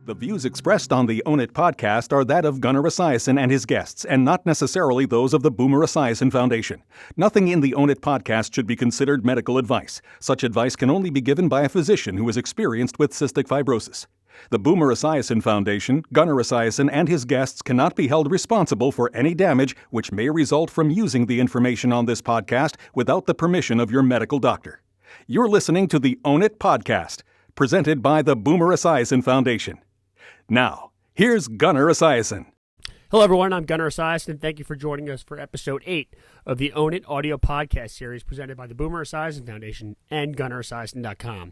The views expressed on the Own It podcast are that of Gunnar Esiason and his guests, and not necessarily those of the Boomer Esiason Foundation. Nothing in the Own It podcast should be considered medical advice. Such advice can only be given by a physician who is experienced with cystic fibrosis. The Boomer Esiason Foundation, Gunnar Esiason, and his guests cannot be held responsible for any damage which may result from using the information on this podcast without the permission of your medical doctor. You're listening to the Own It podcast, presented by the Boomer Esiason Foundation. Now, here's Gunnar Esiason. Hello, everyone. I'm Gunnar Esiason, and thank you for joining us for Episode 8 of the Own It audio podcast series presented by the Boomer Esiason Foundation and GunnarEsiason.com.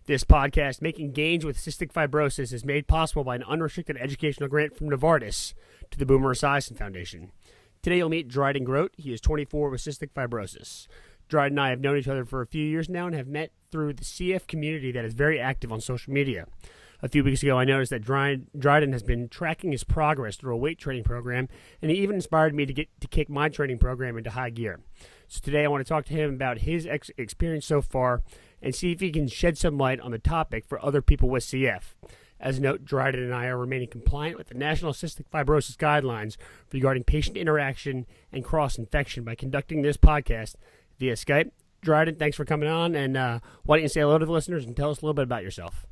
This podcast, Making Gains with Cystic Fibrosis, is made possible by an unrestricted educational grant from Novartis to the Boomer Esiason Foundation. Today, you'll meet Dryden Groat. He is 24 with cystic fibrosis. Dryden and I have known each other for a few years now and have met through the CF community that is very active on social media. A few weeks ago, I noticed that Dryden has been tracking his progress through a weight training program, and he even inspired me to kick my training program into high gear. So today, I want to talk to him about his experience so far and see if he can shed some light on the topic for other people with CF. As a note, Dryden and I are remaining compliant with the National Cystic Fibrosis Guidelines regarding patient interaction and cross-infection by conducting this podcast via Skype. Dryden, thanks for coming on, and why don't you say hello to the listeners and tell us a little bit about yourself?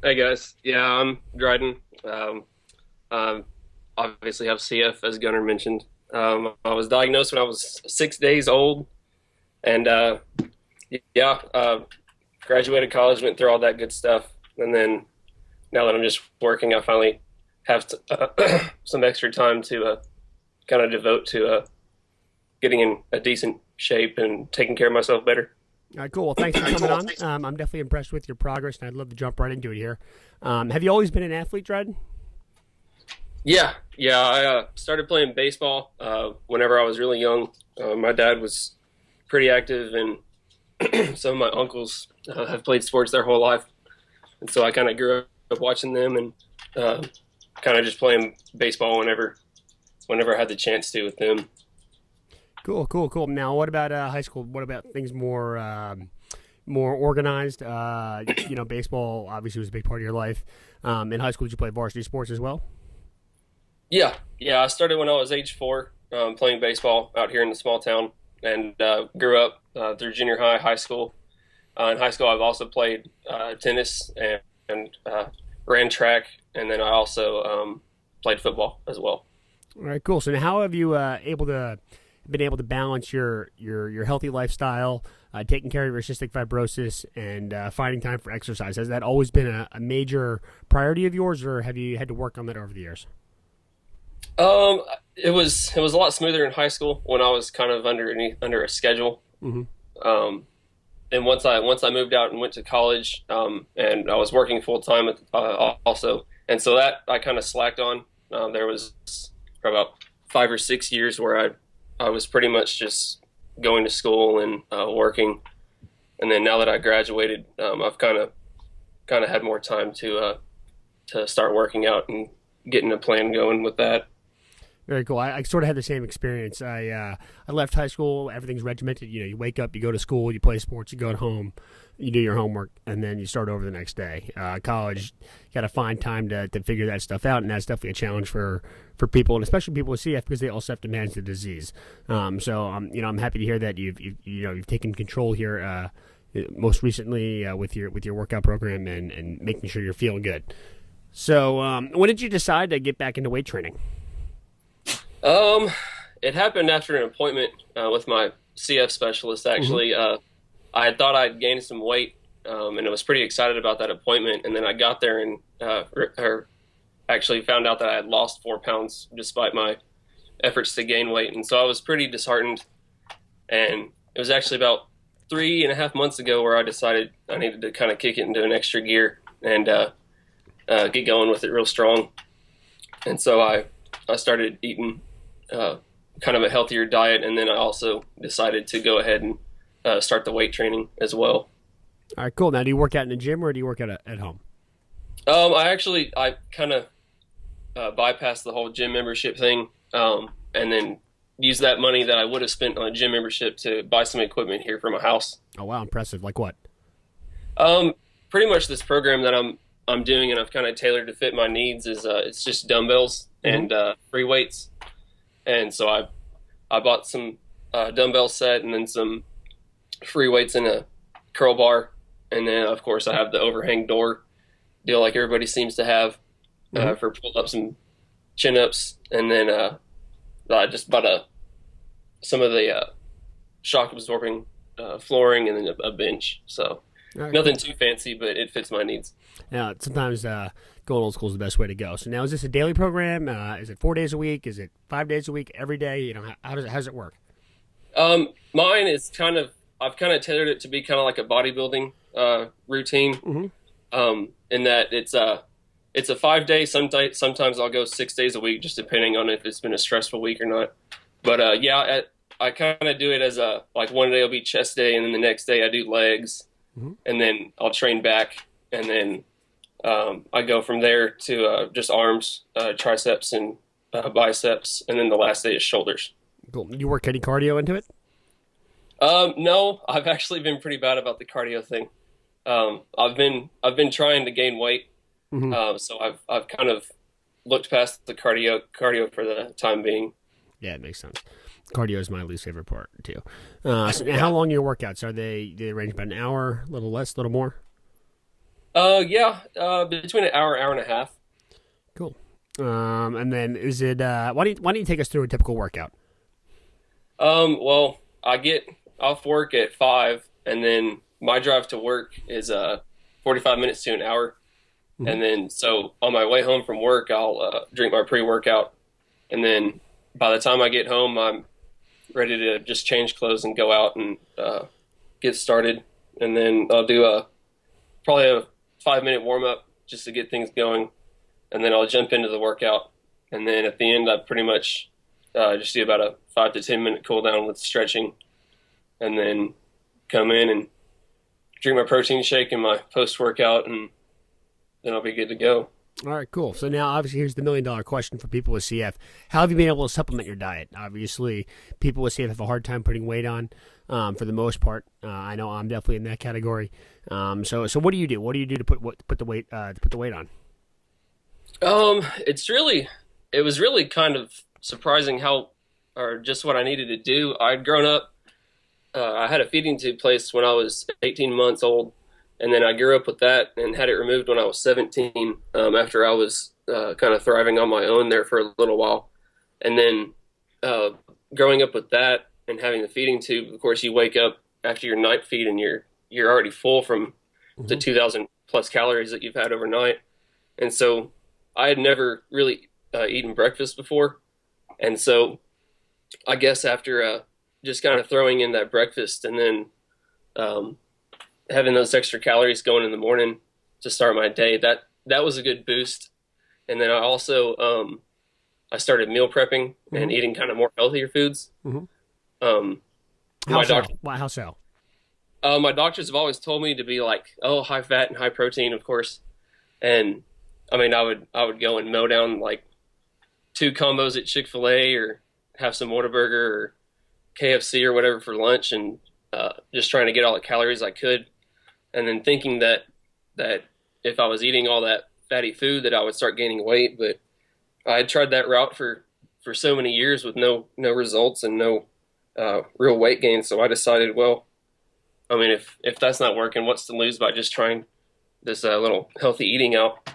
Hey guys, yeah, I'm Dryden. Obviously have CF, as Gunnar mentioned. I was diagnosed when I was 6 days old, and graduated college, went through all that good stuff, and then now that I'm just working, I finally have some extra time to kind of devote to getting in a decent shape and taking care of myself better. All right, cool. Well, thanks for coming on. I'm definitely impressed with your progress, and I'd love to jump right into it here. Have you always been an athlete, Dryden? Yeah. I started playing baseball whenever I was really young. My dad was pretty active, and some of my uncles have played sports their whole life. And so I kind of grew up watching them and kind of just playing baseball whenever I had the chance to with them. Cool. Now, what about high school? What about things more organized? Baseball obviously was a big part of your life. In high school, did you play varsity sports as well? Yeah. I started when I was age 4, playing baseball out here in the small town, and grew up through junior high, high school. In high school, I've also played tennis and ran track, and then I also played football as well. All right, cool. So now, how have you been able to balance your healthy lifestyle, taking care of your cystic fibrosis, and finding time for exercise? Has that always been a major priority of yours, or have you had to work on that over the years? It was a lot smoother in high school when I was kind of under a schedule. Mm-hmm. And once I moved out and went to college, and I was working full time also, and so that I kind of slacked on. There was for about 5 or 6 years where I was pretty much just going to school and working, and then now that I graduated, I've kind of had more time to start working out and getting a plan going with that. Very cool. I sort of had the same experience. I left high school. Everything's regimented. You wake up, you go to school, you play sports, you go home, you do your homework, and then you start over the next day. College, you got to find time to figure that stuff out, and that's definitely a challenge for people, and especially people with CF, because they also have to manage the disease. I'm happy to hear that you've taken control here most recently with your workout program and making sure you're feeling good. So when did you decide to get back into weight training? It happened after an appointment with my CF specialist, actually. Mm-hmm. I thought I'd gained some weight, and I was pretty excited about that appointment. And then I got there and actually found out that I had lost 4 pounds despite my efforts to gain weight. And so I was pretty disheartened. And it was actually about 3.5 months ago where I decided I needed to kind of kick it into an extra gear and get going with it real strong. And so I started eating kind of a healthier diet, and then I also decided to go ahead and start the weight training as well. All right, cool. Now, do you work out in the gym or do you work out at home? I kind of bypassed the whole gym membership thing, and then use that money that I would have spent on a gym membership to buy some equipment here for my house. Oh, wow. Impressive. Like what? Pretty much this program that I'm I'm doing, and I've kind of tailored to fit my needs, is it's just dumbbells and free weights. And so I bought some dumbbell set and then some free weights and a curl bar. And then, of course, I have the overhang door deal like everybody seems to have for pull-ups and chin-ups. And then I just bought some of the shock-absorbing flooring and then a bench. So nothing too fancy, but it fits my needs. Now, sometimes going old school is the best way to go. So now, is this a daily program? Is it 4 days a week? Is it 5 days a week? Every day? You know, how does it work? Mine is I've kind of tailored it to be kind of like a bodybuilding routine. In that it's a 5 day. Sometimes I'll go 6 days a week, just depending on if it's been a stressful week or not. But I kind of do it as like one day will be chest day, and then the next day I do legs, and then I'll train back, and then I go from there to just arms, triceps, and biceps, and then the last day is shoulders. Cool. You work any cardio into it? No, I've actually been pretty bad about the cardio thing. I've been trying to gain weight, so I've kind of looked past the cardio for the time being. Yeah, it makes sense. Cardio is my least favorite part too. So how long are your workouts? Are they range about an hour, a little less, a little more? Between an hour and a half. Cool. And then is it? Why don't you take us through a typical workout? Well, I get off work at 5, and then my drive to work is 45 minutes to an hour, and then so on my way home from work, I'll drink my pre-workout, and then by the time I get home, I'm ready to just change clothes and go out and get started, and then I'll do probably a 5-minute warm-up just to get things going, and then I'll jump into the workout, and then at the end, I pretty much just do about a 5 to 10 minute cool down with stretching, and then come in and drink my protein shake and my post-workout, and then I'll be good to go. All right, cool. So now, obviously, here's the $1,000,000 question for people with CF. How have you been able to supplement your diet? Obviously, people with CF have a hard time putting weight on for the most part. I know I'm definitely in that category. So what do you do? What do you do to put the weight on? It was really kind of surprising just what I needed to do. I'd grown up. I had a feeding tube placed when I was 18 months old, and then I grew up with that and had it removed when I was 17 after I was kind of thriving on my own there for a little while. And then growing up with that and having the feeding tube, of course, you wake up after your night feed and you're already full from the 2,000 plus calories that you've had overnight. And so I had never really eaten breakfast before. And so I guess after just kind of throwing in that breakfast and then having those extra calories going in the morning to start my day, that was a good boost. And then I also I started meal prepping and eating kind of more healthier foods. How so? My doctors have always told me to be like, high fat and high protein, of course. And I mean, I would go and mow down like 2 combos at Chick-fil-A or have some Whataburger or KFC or whatever for lunch, and just trying to get all the calories I could. And then thinking that if I was eating all that fatty food that I would start gaining weight. But I had tried that route for so many years with no results and no real weight gain. So I decided, well, I mean, if that's not working, what's to lose by just trying this little healthy eating out?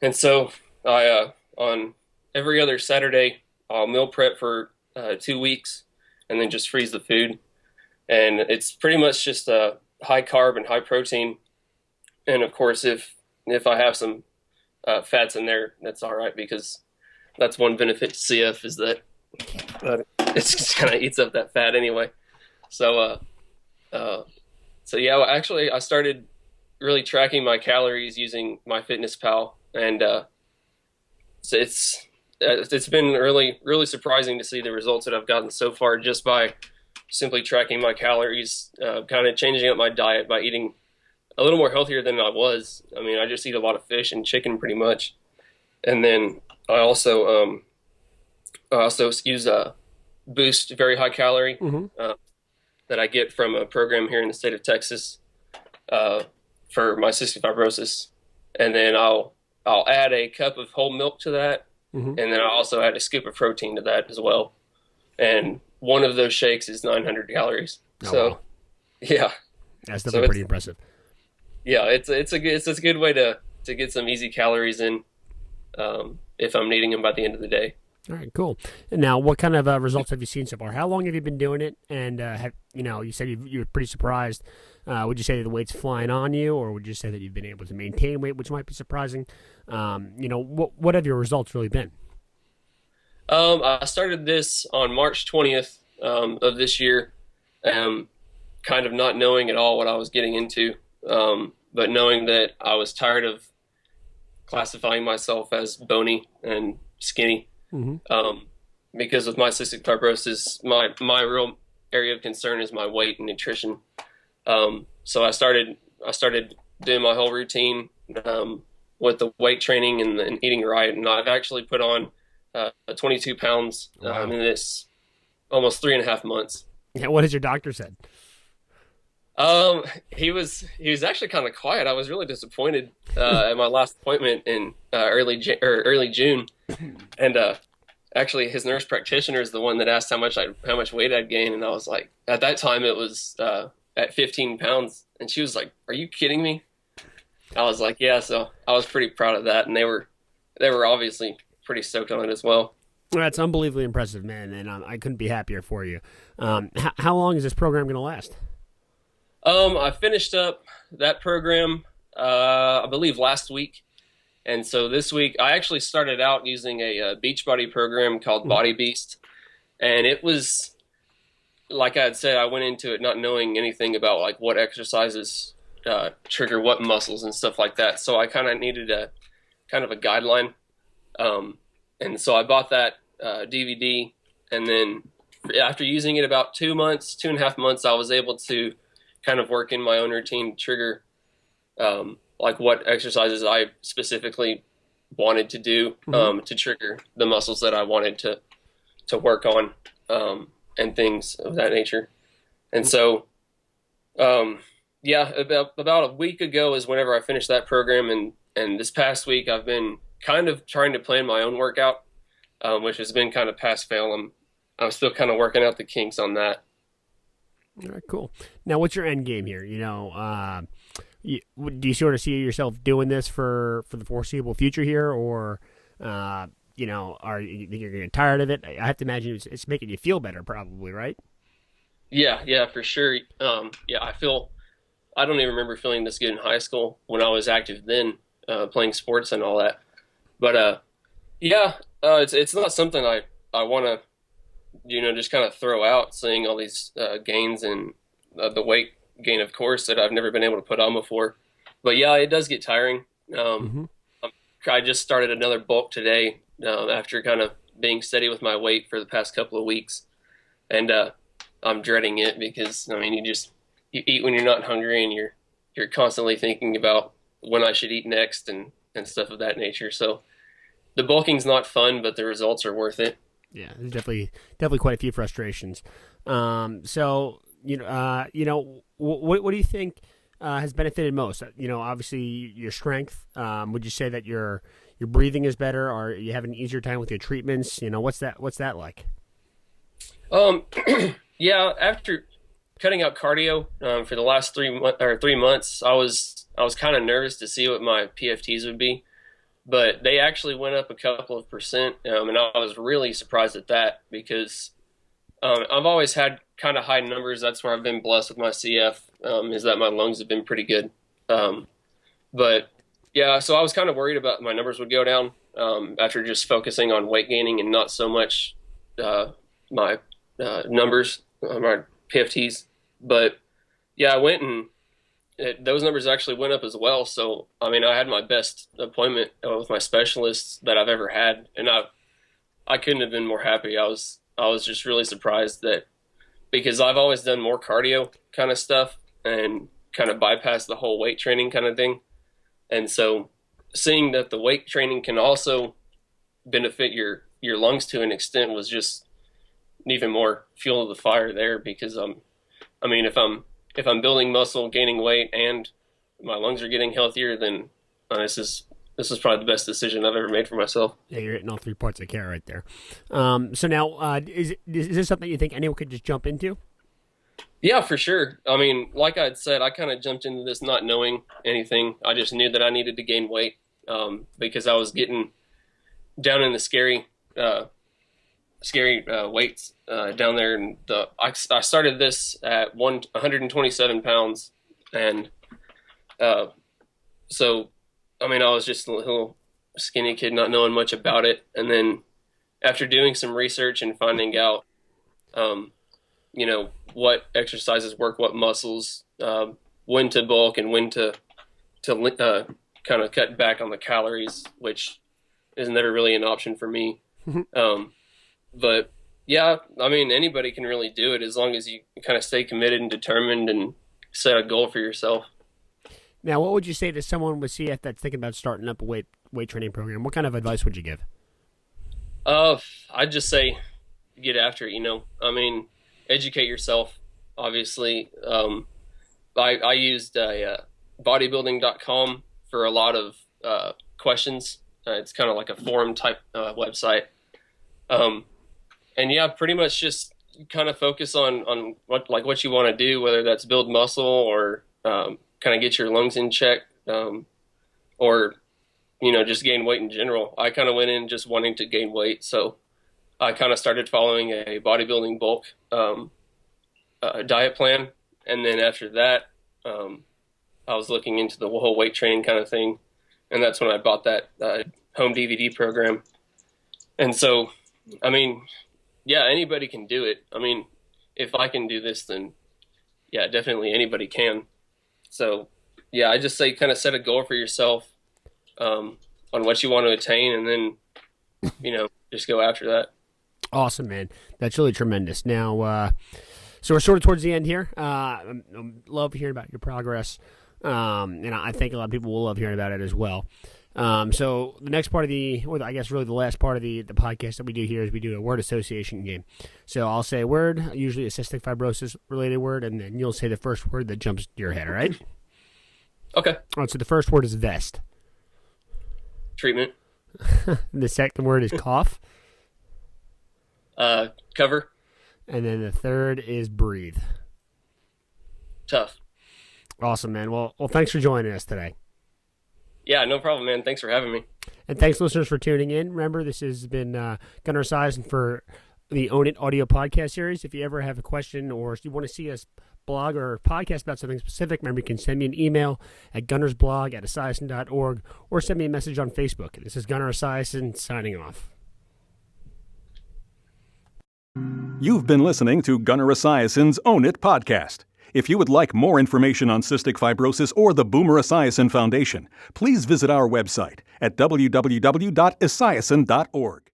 And so I on every other Saturday, I'll meal prep for 2 weeks and then just freeze the food. And it's pretty much just high carb and high protein. And of course, if I have some fats in there, that's all right, because that's one benefit to CF is that it just kind of eats up that fat anyway. So yeah, actually I started really tracking my calories using MyFitnessPal, and so it's been really, really surprising to see the results that I've gotten so far just by simply tracking my calories, kind of changing up my diet by eating a little more healthier than I was. I mean, I just eat a lot of fish and chicken pretty much. And then I also use a Boost very high calorie that I get from a program here in the state of Texas for my cystic fibrosis. and then I'll add a cup of whole milk to that, Mm-hmm. and then I also add a scoop of protein to that as well. And one of those shakes is 900 calories. Oh, So, wow. yeah, That's definitely pretty impressive. yeah, it's a good way to get some easy calories in, if I'm needing them by the end of the day. All right, cool. And now, what kind of results have you seen so far? How long have you been doing it? And you said you were pretty surprised. Would you say that the weight's flying on you, or would you say that you've been able to maintain weight, which might be surprising? What have your results really been? I started this on March 20th of this year, kind of not knowing at all what I was getting into, but knowing that I was tired of classifying myself as bony and skinny. Mm-hmm. Because with my cystic fibrosis, my real area of concern is my weight and nutrition. So I started doing my whole routine with the weight training and eating right, and I've actually put on 22 pounds in this almost 3.5 months. Yeah, what has your doctor said? He was actually kind of quiet. I was really disappointed at my last appointment in early June, and actually his nurse practitioner is the one that asked how much weight I'd gained, and I was like, at that time it was at 15 pounds, and she was like, "Are you kidding me?" I was like, "Yeah." So I was pretty proud of that, and they were obviously pretty stoked on it as well. Well, that's unbelievably impressive, man, and I couldn't be happier for you. How long is this program going to last? I finished up that program, I believe last week. And so this week, I actually started out using a Beachbody program called Body Beast. And it was, like I had said, I went into it not knowing anything about like what exercises trigger what muscles and stuff like that. So I kind of needed a guideline. And so I bought that DVD. And then after using it about 2.5 months, I was able to kind of work in my own routine to trigger like what exercises I specifically wanted to do to trigger the muscles that I wanted to work on and things of that nature. And so, about a week ago is whenever I finished that program, and this past week I've been kind of trying to plan my own workout, which has been kind of pass fail. I'm still kind of working out the kinks on that. All right, cool. Now, what's your end game here? Do you sort of see yourself doing this for the foreseeable future here, or are you think you're getting tired of it? I have to imagine it's making you feel better, probably, right? Yeah, for sure. I don't even remember feeling this good in high school when I was active then, playing sports and all that. But it's not something I want to just kind of throw out, seeing all these gains and the weight gain, of course, that I've never been able to put on before. But yeah, it does get tiring. I just started another bulk today after kind of being steady with my weight for the past couple of weeks. And I'm dreading it because, you eat when you're not hungry, and you're constantly thinking about when I should eat next and stuff of that nature. So the bulking's not fun, but the results are worth it. Yeah, there's definitely quite a few frustrations. What do you think has benefited most? Obviously your strength. Would you say that your breathing is better, or you have an easier time with your treatments? What's that like? Yeah, after cutting out cardio for the last 3 months, I was kind of nervous to see what my PFTs would be. But they actually went up a couple of percent, and I was really surprised at that because I've always had kind of high numbers. That's where I've been blessed with my CF, is that my lungs have been pretty good. But yeah, so I was kind of worried about my numbers would go down after just focusing on weight gaining and not so much my numbers, my PFTs. But yeah, I went and those numbers actually went up as well. So, I had my best appointment with my specialist that I've ever had, and I couldn't have been more happy. I was just really surprised that, because I've always done more cardio kind of stuff and kind of bypassed the whole weight training kind of thing. And so seeing that the weight training can also benefit your lungs to an extent was just even more fuel to the fire there, because if I'm building muscle, gaining weight, and my lungs are getting healthier, then this is probably the best decision I've ever made for myself. Yeah, you're hitting all three parts of care right there. So now, is this something you think anyone could just jump into? Yeah, for sure. I mean, like I said, I kind of jumped into this not knowing anything. I just knew that I needed to gain weight because I was getting down in the scary weights down there. And I started this at 127 pounds. And so, I mean, I was just a little skinny kid not knowing much about it. And then after doing some research and finding out, what exercises work, what muscles, when to bulk and when to kind of cut back on the calories, which is never really an option for me. But yeah, I mean, anybody can really do it as long as you kind of stay committed and determined and set a goal for yourself. Now, what would you say to someone with CF that's thinking about starting up a weight training program? What kind of advice would you give? I'd just say get after it, I mean, educate yourself, obviously. I used bodybuilding.com for a lot of questions. It's kind of like a forum type website. And yeah, pretty much just kind of focus on what you want to do, whether that's build muscle or kind of get your lungs in check, or just gain weight in general. I kind of went in just wanting to gain weight, so I kind of started following a bodybuilding bulk diet plan, and then after that, I was looking into the whole weight training kind of thing, and that's when I bought that home DVD program. And so, I mean, yeah, anybody can do it. I mean, if I can do this, then yeah, definitely anybody can. So yeah, I just say kind of set a goal for yourself on what you want to attain, and then just go after that. Awesome, man. That's really tremendous. Now, so we're sort of towards the end here. I love hearing about your progress, and I think a lot of people will love hearing about it as well. So the next part of I guess really the last part of the podcast that we do here is we do a word association game. So I'll say a word, usually a cystic fibrosis related word, and then you'll say the first word that jumps to your head, all right? Okay. All right, so the first word is vest. Treatment. The second word is cough. Cover. And then the third is breathe. Tough. Awesome, man. Well, thanks for joining us today. Yeah, no problem, man. Thanks for having me. And thanks, listeners, for tuning in. Remember, this has been Gunnar Esiason for the Own It audio podcast series. If you ever have a question or if you want to see us blog or podcast about something specific, remember, you can send me an email at gunnarsblog@esiason.org or send me a message on Facebook. This is Gunnar Esiason signing off. You've been listening to Gunnar Esiason's Own It podcast. If you would like more information on cystic fibrosis or the Boomer Esiason Foundation, please visit our website at www.esiason.org.